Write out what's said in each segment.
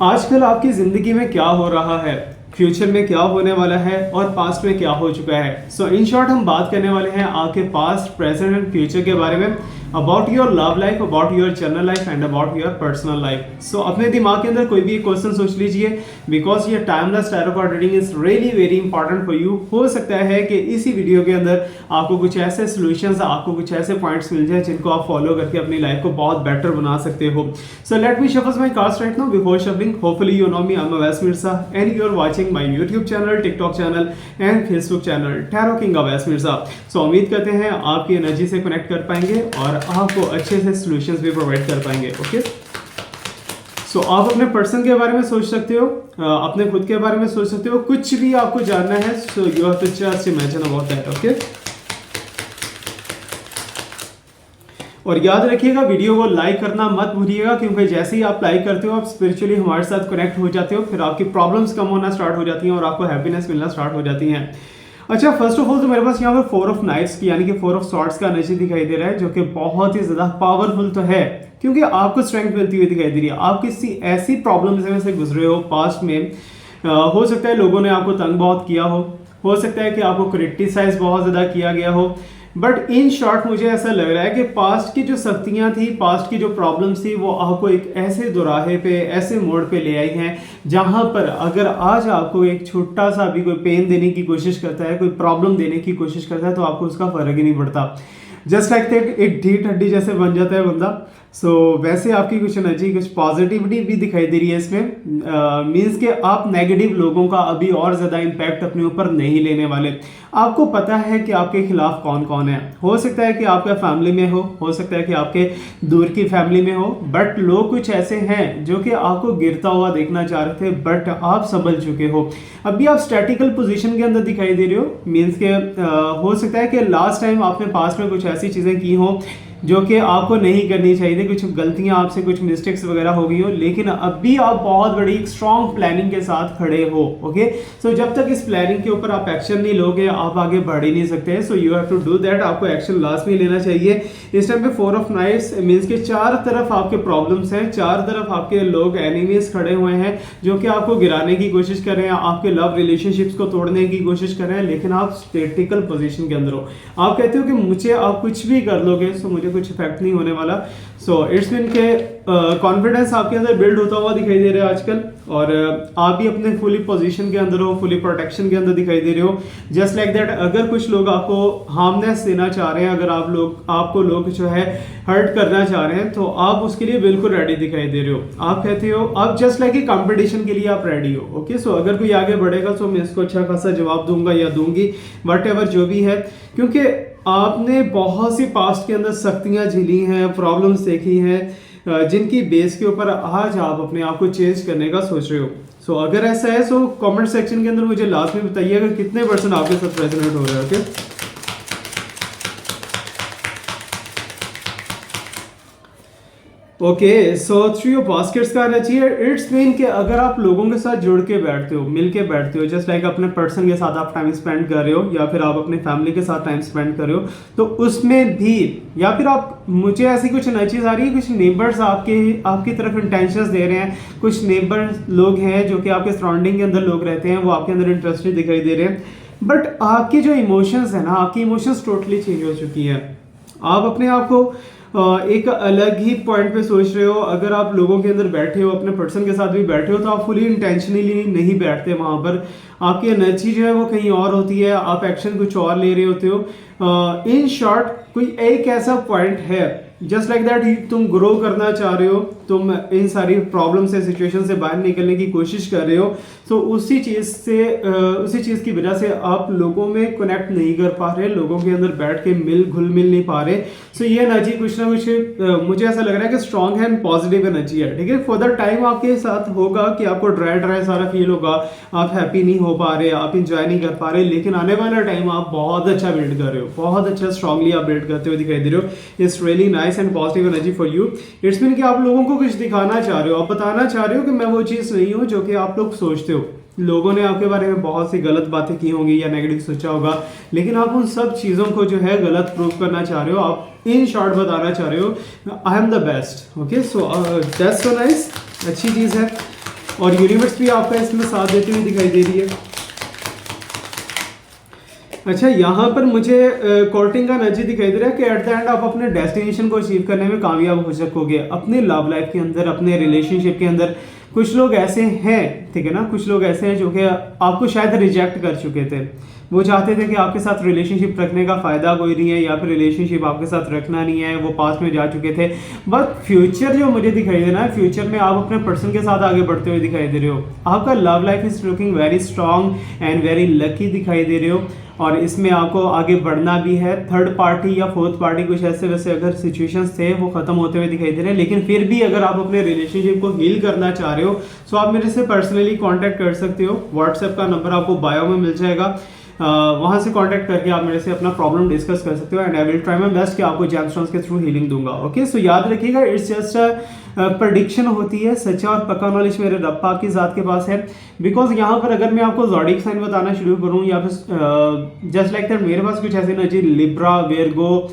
आजकल आपकी ज़िंदगी में क्या हो रहा है, फ्यूचर में क्या होने वाला है और पास्ट में क्या हो चुका है। सो इन शॉर्ट हम बात करने वाले हैं आपके पास्ट, प्रेजेंट एंड फ्यूचर के बारे में, about your love life, about your general life and about your personal life. So अपने दिमाग के अंदर कोई भी एक क्वेश्चन सोच लीजिए, बिकॉज ये timeless tarot card reading is really very important for you. हो सकता है कि इसी वीडियो के अंदर आपको कुछ ऐसे सोल्यूशंस, आपको कुछ ऐसे पॉइंट्स मिल जाए जिनको आप फॉलो करके अपनी लाइफ को बहुत बेटर बना सकते हो। So let me shuffle my cards right now before shuffling. Hopefully you know me, I am Awais Mirza and you are watching my YouTube channel, TikTok channel and Facebook channel tarot king Awais Mirza. So उम्मीद करते हैं आपकी energy से connect कर पाएंगे और आपको अच्छे से सॉल्यूशंस भी प्रोवाइड कर पाएंगे। ओके, सो आप अपने पर्सन के बारे में सोच सकते हो, अपने खुद के बारे में सोच सकते हो, कुछ भी आपको जानना है so you have to just imagine about that. Okay, और याद रखिएगा वीडियो को लाइक करना मत भूलिएगा, क्योंकि जैसे ही आप लाइक करते हो आप स्पिरिचुअली हमारे साथ कनेक्ट हो जाते हो, फिर आपकी प्रॉब्लम्स कम होना स्टार्ट हो जाती हैं और आपको हैप्पीनेस मिलना स्टार्ट हो जाती हैं। अच्छा, फर्स्ट ऑफ ऑल तो मेरे पास यहाँ पर 4 ऑफ नाइट्स यानी कि 4 ऑफ सॉर्ड्स का एनर्जी दिखाई दे रहा है, जो कि बहुत ही ज़्यादा पावरफुल तो है, क्योंकि आपको स्ट्रेंथ मिलती हुई दिखाई दे रही है। आप किसी ऐसी प्रॉब्लम से गुजरे हो पास्ट में, हो सकता है लोगों ने आपको तंग बहुत किया हो सकता है कि आपको क्रिटिसाइज बहुत ज़्यादा किया गया हो, बट इन शॉर्ट मुझे ऐसा लग रहा है कि पास्ट की जो शक्तियाँ थी, पास्ट की जो प्रॉब्लम्स थी, वो आपको एक ऐसे दोराहे पे, ऐसे मोड़ पे ले आई हैं जहाँ पर अगर आज आपको एक छोटा सा भी कोई पेन देने की कोशिश करता है, कोई प्रॉब्लम देने की कोशिश करता है, तो आपको उसका फर्क ही नहीं पड़ता। जस्ट लाइक दैट एक ढीठ हड्डी जैसे बन जाता है बंदा। सो वैसे आपकी कुछ एनर्जी, कुछ पॉजिटिविटी भी दिखाई दे रही है इसमें। मीन्स कि आप नेगेटिव लोगों का अभी और ज़्यादा इम्पैक्ट अपने ऊपर नहीं लेने वाले। आपको पता है कि आपके खिलाफ कौन कौन है। हो सकता है कि आपका फैमिली में हो सकता है कि आपके दूर की फैमिली में हो, बट लोग कुछ ऐसे हैं जो कि आपको गिरता हुआ देखना चाह रहे थे, बट आप संभल चुके हो। अभी आप स्टैटिकल पोजीशन के अंदर दिखाई दे रहे हो। मीन्स के हो सकता है कि लास्ट टाइम आपने पास्ट में कुछ ऐसी चीज़ें की हो जो कि आपको नहीं करनी चाहिए थी, कुछ गलतियां आपसे, कुछ मिस्टेक्स वगैरह हो गई हो, लेकिन अभी आप बहुत बड़ी स्ट्रॉन्ग प्लानिंग के साथ खड़े हो। ओके, सो जब तक इस प्लानिंग के ऊपर आप एक्शन नहीं लोगे, आप आगे बढ़ ही नहीं सकते। So you have to do that. आपको एक्शन लास्ट में लेना चाहिए। इस टाइम पे 4 ऑफ नाइट्स मीन्स के चार तरफ आपके प्रॉब्लम्स हैं, चार तरफ आपके लोग, एनिमीज खड़े हुए हैं जो कि आपको गिराने की कोशिश कर रहे हैं, आपके लव रिलेशनशिप्स को तोड़ने की कोशिश कर रहे हैं, लेकिन आप स्टेटिकल पोजीशन के अंदर हो। आप कहते हो कि मुझे आप कुछ भी कर लोगे, सो मुझे कुछ इफेक्ट नहीं होने वाला। सो इट्स मीन के कॉन्फिडेंस आपके अंदर बिल्ड होता हुआ दिखाई दे रहा है आजकल, और आप भी अपने फुली पोजीशन के अंदर हो, फुली प्रोटेक्शन के अंदर दिखाई दे रहे हो। जस्ट लाइक दैट, अगर कुछ लोग आपको हार्मनेस देना चाह रहे हैं, अगर आपको लोग जो है हर्ट करना चाह रहे हैं, तो आप उसके लिए बिल्कुल रेडी दिखाई दे रहे हो। आप कहते हो आप जस्ट लाइक कंपटीशन के लिए आप रेडी हो। ओके, सो अगर कोई आगे बढ़ेगा तो मैं इसको अच्छा खासा जवाब दूंगा या दूंगी, वट एवर जो भी है, क्योंकि आपने बहुत सी पास्ट के अंदर शक्तियाँ झेली हैं, प्रॉब्लम्स देखी हैं, जिनकी बेस के ऊपर आज आप अपने आप को चेंज करने का सोच रहे हो। सो अगर ऐसा है, सो कमेंट सेक्शन के अंदर मुझे लास्ट में बताइएगा कितने % आपके साथ रेजोनेट हो रहे हैं। Okay, okay, so three of baskets का एनर्जी है। इट्स मीन कि अगर आप लोगों के साथ जुड़ के बैठते हो, मिल के बैठते हो, जस्ट लाइक अपने पर्सन के साथ आप टाइम स्पेंड कर रहे हो, या फिर आप अपने फैमिली के साथ टाइम स्पेंड कर रहे हो, तो उसमें भी, या फिर आप, मुझे ऐसी कुछ एनर्जीज आ रही है, कुछ नेबर्स आपकी तरफ इंटेंशंस दे रहे हैं, कुछ नेबर लोग हैं जो कि आपके सराउंडिंग के अंदर लोग रहते हैं, वो आपके अंदर इंटरेस्टेड दिखाई दे रहे हैं, बट आपकी जो इमोशंस है ना, आपकी इमोशंस टोटली चेंज हो चुकी है। आप अपने आप को एक अलग ही पॉइंट पे सोच रहे हो। अगर आप लोगों के अंदर बैठे हो, अपने पर्सन के साथ भी बैठे हो, तो आप फुली इंटेंशनली नहीं बैठते वहाँ पर। आपकी एनर्जी जो है वो कहीं और होती है, आप एक्शन कुछ और ले रहे होते हो। इन शॉर्ट, कोई एक ऐसा पॉइंट है, जस्ट लाइक दैट, तुम ग्रो करना चाह रहे हो, तुम इन सारी प्रॉब्लम से, सिचुएशन से बाहर निकलने की कोशिश कर रहे हो, तो उसी चीज़ की वजह से आप लोगों में कनेक्ट नहीं कर पा रहे, लोगों के अंदर बैठ के घुल मिल नहीं पा रहे। सो ये एनर्जी कुछ ना कुछ मुझे ऐसा लग रहा है कि स्ट्रॉन्ग है एंड पॉजिटिव एनर्जी है। ठीक है, फॉर द टाइम आपके साथ होगा कि आपको ड्राई सारा फील होगा, आप हैप्पी नहीं हो पा रहे, आप इंजॉय नहीं कर पा रहे, लेकिन आने वाला टाइम आप बहुत अच्छा बिल्ड कर रहे हो, बहुत अच्छा स्ट्रांगली आप बिल्ड करते हुए दिखाई दे रहे हो। It's really nice and positive energy for you. It's mean कि आप लोगों को कुछ दिखाना चाह रहे हो, आप बताना चाह रहे हो कि मैं वो चीज़ नहीं हूँ जो कि आप लोग सोचते हो। लोगों ने आपके बारे में बहुत सी गलत बातें की होंगी या नेगेटिव सोचा होगा, लेकिन आप उन सब चीज़ों को जो है गलत प्रूव करना चाह रहे हो। आप इन शॉर्ट बताना चाह रहे हो I am the best. Okay, so that's so nice, अच्छी चीज़ है। और यूनिवर्स भी आपका इसमें साथ देती हुई दिखाई दे रही है। अच्छा, यहाँ पर मुझे कोर्टिंग का एनर्जी दिखाई दे रहा है कि एट द एंड आप अपने डेस्टिनेशन को अचीव करने में कामयाब हो सकोगे अपने लव लाइफ के अंदर, अपने रिलेशनशिप के अंदर। कुछ लोग ऐसे हैं, ठीक है ना, कुछ लोग ऐसे हैं जो कि आपको शायद रिजेक्ट कर चुके थे। वो चाहते थे कि आपके साथ रिलेशनशिप रखने का फ़ायदा कोई नहीं है, या फिर रिलेशनशिप आपके साथ रखना नहीं है, वो पास में जा चुके थे। बट फ्यूचर जो मुझे दिखाई दे रहा है, फ्यूचर में आप अपने पर्सन के साथ आगे बढ़ते हुए दिखाई दे रहे हो। आपका love life is looking very strong and very lucky दिखाई दे रहे हो, और इसमें आपको आगे बढ़ना भी है। थर्ड पार्टी या फोर्थ पार्टी कुछ ऐसे वैसे अगर सिचुएशंस थे वो खत्म होते हुए दिखाई दे रहे हैं, लेकिन फिर भी अगर आप अपने रिलेशनशिप को हील करना चाह रहे हो तो आप मेरे से पर्सनली कांटेक्ट कर सकते हो। व्हाट्सएप का नंबर आपको बायो में मिल जाएगा, वहां से कांटेक्ट करके आप मेरे से अपना प्रॉब्लम डिस्कस कर सकते हो, and I will try my best कि आपको जेमस्टोन्स के थ्रू हीलिंग दूंगा। ओके, सो याद रखिएगा, इट्स जस्ट प्रेडिक्शन होती है, सच्चा और पक्का नॉलेज मेरे रब पाक की ज़ात के पास है। बिकॉज यहाँ पर अगर मैं आपको ज़ोडिक साइन बताना शुरू करूँ, या फिर जस्ट लाइक दैट मेरे पास कुछ ऐसी एनर्जी लिब्रा, विर्गो,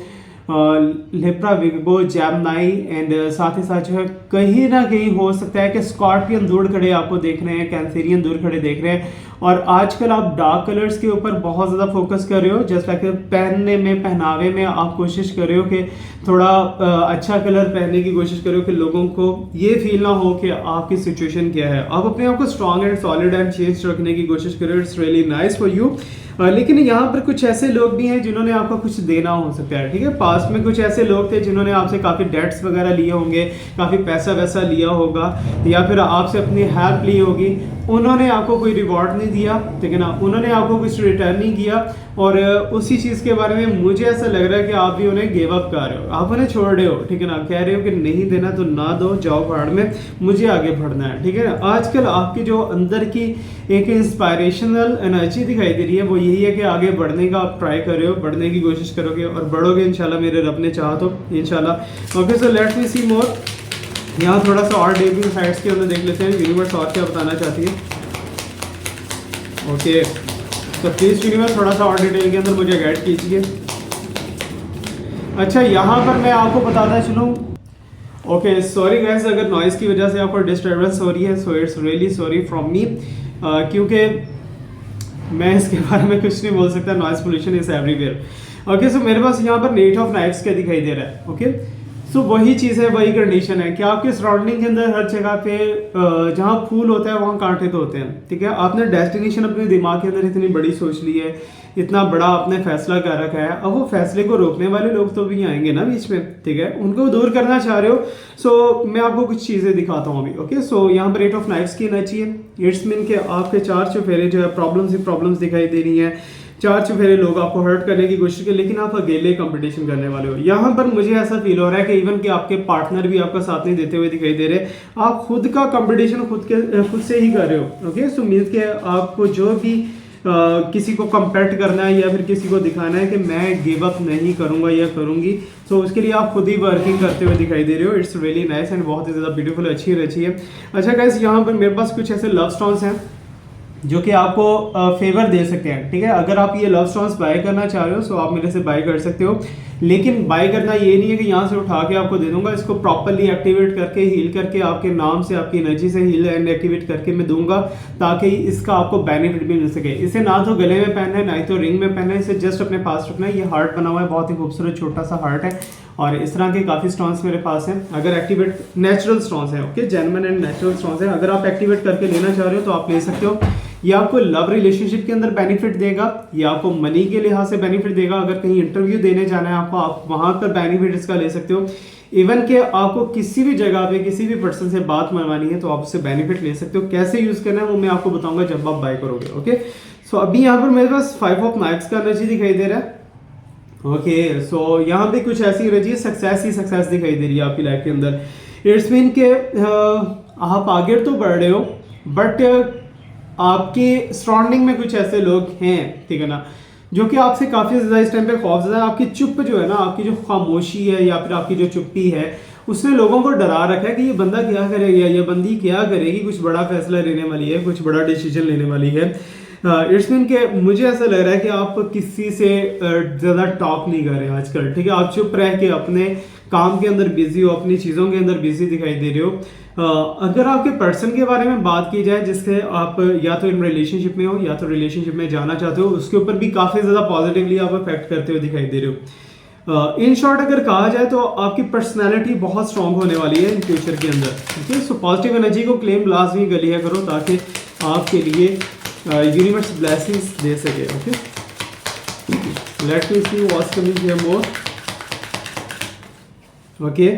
जैमनाई एंड साथ ही साथ जो है कहीं ना कहीं हो सकता है कि स्कॉर्पियन दूर खड़े आपको देख रहे हैं, कैंसेरियन दूर खड़े देख रहे हैं। और आजकल आप डार्क कलर्स के ऊपर बहुत ज़्यादा फोकस कर रहे हो, जस्ट लाइक पहनने में, पहनावे में आप कोशिश कर रहे हो कि थोड़ा अच्छा कलर पहनने की कोशिश कर रहे हो कि लोगों को ये फील ना हो कि आपकी सिचुएशन क्या है। आप अपने आप को strong and solid and change रखने की कोशिश कर रहे हो, it's really nice for you. लेकिन यहाँ पर कुछ ऐसे लोग भी हैं जिन्होंने आपको कुछ देना हो सकता है, ठीक है। पास्ट में कुछ ऐसे लोग थे जिन्होंने आपसे काफ़ी डेट्स वगैरह लिए होंगे, काफ़ी पैसा वैसा लिया होगा, या फिर आपसे अपनी हेल्प ली होगी। उन्होंने आपको कोई रिवॉर्ड नहीं दिया, ठीक है ना, उन्होंने आपको कुछ रिटर्न नहीं किया, और उसी चीज़ के बारे में मुझे ऐसा लग रहा है कि आप भी उन्हें गिव अप कर रहे हो, आप उन्हें छोड़ रहे हो, ठीक है ना, कह रहे हो कि नहीं देना तो ना दो, जाओ भाड़ में, मुझे आगे बढ़ना है, ठीक है ना। आजकल आपकी जो अंदर की एक इंस्पायरेशनल एनर्जी दिखाई दे रही है वो यही है कि आगे बढ़ने का आप ट्राई कर रहे हो, बढ़ने की कोशिश करोगे और बढ़ोगे इंशाल्लाह, मेरे रब ने चाहा तो इंशाल्लाह। ओके, सो लेट्स मी सी मोर। यहाँ थोड़ा सा और डेविंग साइड्स के अंदर देख लेते हैं यूनिवर्स और क्या बताना चाहती है। ओके, तो प्लीज यूनिवर्स थोड़ा सा और डिटेल के अंदर मुझे गाइड कीजिए। अच्छा, यहाँ पर मैं आपको बताता चलूँ, ओके सॉरी गाइस अगर नॉइज़ की वजह से आपको डिस्टर्बेंस हो रही है, so it's really sorry from me, क्योंकि मैं इसके बारे में कुछ नहीं बोल सकता, noise pollution is everywhere. Okay, so मेरे पास यहाँ पर नेट ऑफ नाइट्स क्या दिखाई दे रहा है। ओके, सो वही चीज़ है, वही कंडीशन है कि आपके सराउंडिंग के अंदर हर जगह पे जहाँ फूल होता है वहाँ कांटे तो होते हैं, ठीक है। आपने डेस्टिनेशन अपने दिमाग के अंदर इतनी बड़ी सोच ली है, इतना बड़ा आपने फैसला कर रखा है, अब वो फैसले को रोकने वाले लोग तो भी आएंगे ना बीच में, ठीक है, उनको दूर करना चाह रहे हो। सो मैं आपको कुछ चीज़ें दिखाता हूँ अभी। ओके, सो यहाँ पर एट ऑफ नाइट्स की एनर्जी है, इट्स मीन के आपके चार चुफेरे जो है प्रॉब्लम्स दिखाई दे रही हैं, चार चुफेरे लोग आपको हर्ट करने की कोशिश करें, लेकिन आप अकेले कंपटीशन करने वाले हो। यहाँ पर मुझे ऐसा फील हो रहा है कि इवन कि आपके पार्टनर भी आपका साथ नहीं देते हुए दिखाई दे रहे, आप खुद का कंपटीशन खुद से ही कर रहे हो। ओके, सो मीन्स के आपको जो भी किसी को कंपेट करना है या फिर किसी को दिखाना है कि मैं गिव अप नहीं करूंगा या करूंगी, तो उसके लिए आप खुद ही वर्किंग करते हुए दिखाई दे रहे हो। इट्स रियली नाइस एंड बहुत ही ज़्यादा ब्यूटीफुल, अच्छी है। अच्छा गाइस, यहाँ पर मेरे पास कुछ ऐसे लव स्टोन्स हैं जो कि आपको फेवर दे सकते हैं, ठीक है। अगर आप ये लव स्टोन्स बाय करना चाह रहे हो तो आप मेरे से बाय कर सकते हो, लेकिन बाय करना ये नहीं है कि यहाँ से उठा के आपको दे दूंगा। इसको प्रॉपरली एक्टिवेट करके, हील करके, आपके नाम से, आपकी एनर्जी से हील एंड एक्टिवेट करके मैं दूंगा, ताकि इसका आपको बेनिफिट भी मिल सके। इसे ना तो गले में पहनना है, ना तो रिंग में पहनना है, इसे जस्ट अपने पास रखना है। ये हार्ट बना हुआ है, बहुत ही खूबसूरत छोटा सा हार्ट है, और इस तरह के काफ़ी स्टोन्स मेरे पास हैं। अगर एक्टिवेट नेचुरल स्टोन्स हैं, okay, genuine and natural stones हैं, अगर आप एक्टिवेट करके लेना चाह रहे हो तो आप ले सकते हो। ये आपको लव रिलेशनशिप के अंदर बेनिफिट देगा, ये आपको मनी के लिहाज से बेनिफिट देगा। अगर कहीं इंटरव्यू देने जाना है आपको, आप वहां पर बेनिफिट इसका ले सकते हो। इवन के आपको किसी भी जगह पे किसी भी पर्सन से बात मनवानी है तो आप उससे बेनिफिट ले सकते हो। कैसे यूज करना है वो मैं आपको बताऊंगा जब आप बाय करोगे। ओके, सो अभी यहाँ पर मेरे पास 5 ऑफ नाइट्स का एनर्जी दिखाई दे रहा है। ओके, सो यहाँ पे कुछ ऐसी एनर्जी है, सक्सेस ही सक्सेस दिखाई दे रही है आपकी लाइफ के अंदर। इट्स मीन के आप आगे तो बढ़ रहे हो, बट आपके सराउंडिंग में कुछ ऐसे लोग हैं, ठीक है ना, जो कि आपसे काफ़ी ज़्यादा इस टाइम पे खौफज़दा है। आपकी चुप जो है ना, आपकी जो खामोशी है या फिर आपकी जो चुप्पी है, उसने लोगों को डरा रखा है कि ये बंदा क्या करेगा, ये बंदी क्या करेगी, कुछ बड़ा फैसला लेने वाली है, कुछ बड़ा डिसीजन लेने वाली है। इट्स मीन के मुझे ऐसा लग रहा है कि आप किसी से ज़्यादा टॉक नहीं कर रहे हैं आजकल, ठीक है। आप चुप रह के अपने काम के अंदर बिजी हो, अपनी चीज़ों के अंदर बिजी दिखाई दे रहे हो। अगर आपके पर्सन के बारे में बात की जाए जिससे आप या तो इन रिलेशनशिप में हो या तो रिलेशनशिप में जाना चाहते हो, उसके ऊपर भी काफ़ी ज़्यादा पॉजिटिवली आप अफेक्ट करते हुए दिखाई दे रहे हो। इन शॉर्ट अगर कहा जाए तो आपकी पर्सनैलिटी बहुत स्ट्रांग होने वाली है इन फ्यूचर के अंदर। ठीक है, सो पॉजिटिव एनर्जी को क्लेम लाजमी कर लिया करो ताकि आपके लिए यूनिवर्स ब्लेसिंग्स दे सके। Okay, let me see what's coming here more. Okay,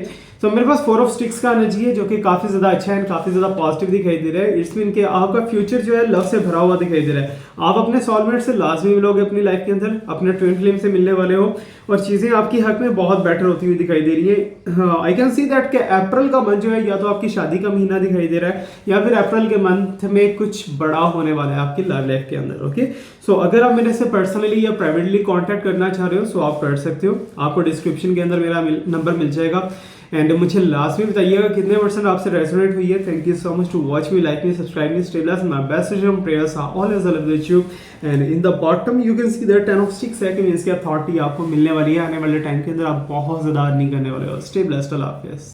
तो मेरे पास 4 ऑफ स्टिक्स का एनर्जी है जो कि काफ़ी ज़्यादा अच्छा है, काफ़ी ज़्यादा पॉजिटिव दिखाई दे रहा है। इट्स मीन कि आपका फ्यूचर जो है लव से भरा हुआ दिखाई दे रहा है। आप अपने सोलमेट से लाजमी मिलोगे अपनी लाइफ के अंदर, अपने ट्विन फ्लेम से मिलने वाले हो और चीज़ें आपकी हक में बहुत बेटर होती हुई दिखाई दे रही है। आई कैन सी दैट कि अप्रैल का मंथ जो है या तो आपकी शादी का महीना दिखाई दे रहा है या फिर अप्रैल के मंथ में कुछ बड़ा होने वाला है आपकी लव लाइफ के अंदर। ओके, सो अगर आप मेरे से पर्सनली या प्राइवेटली कॉन्टैक्ट करना चाह रहे हो सो आप कर सकते हो। आपको डिस्क्रिप्शन के अंदर मेरा नंबर मिल जाएगा। एंड मुझे लास्ट में बताइएगा कितने % आपसे रेजोनेट हुई है। Thank you so much to watch me, like me, subscribe me, stay blessed. My best wishes and prayers are always available with you. And in the bottom you can see that 10 of sticks है कि means की authority आपको मिलने वाली है। आने वाले time के अंदर आप बहुत ज़्यादा अर्निंग करने वाले हो। स्टे ब्लेस्ड, अल्लाह हाफिज़।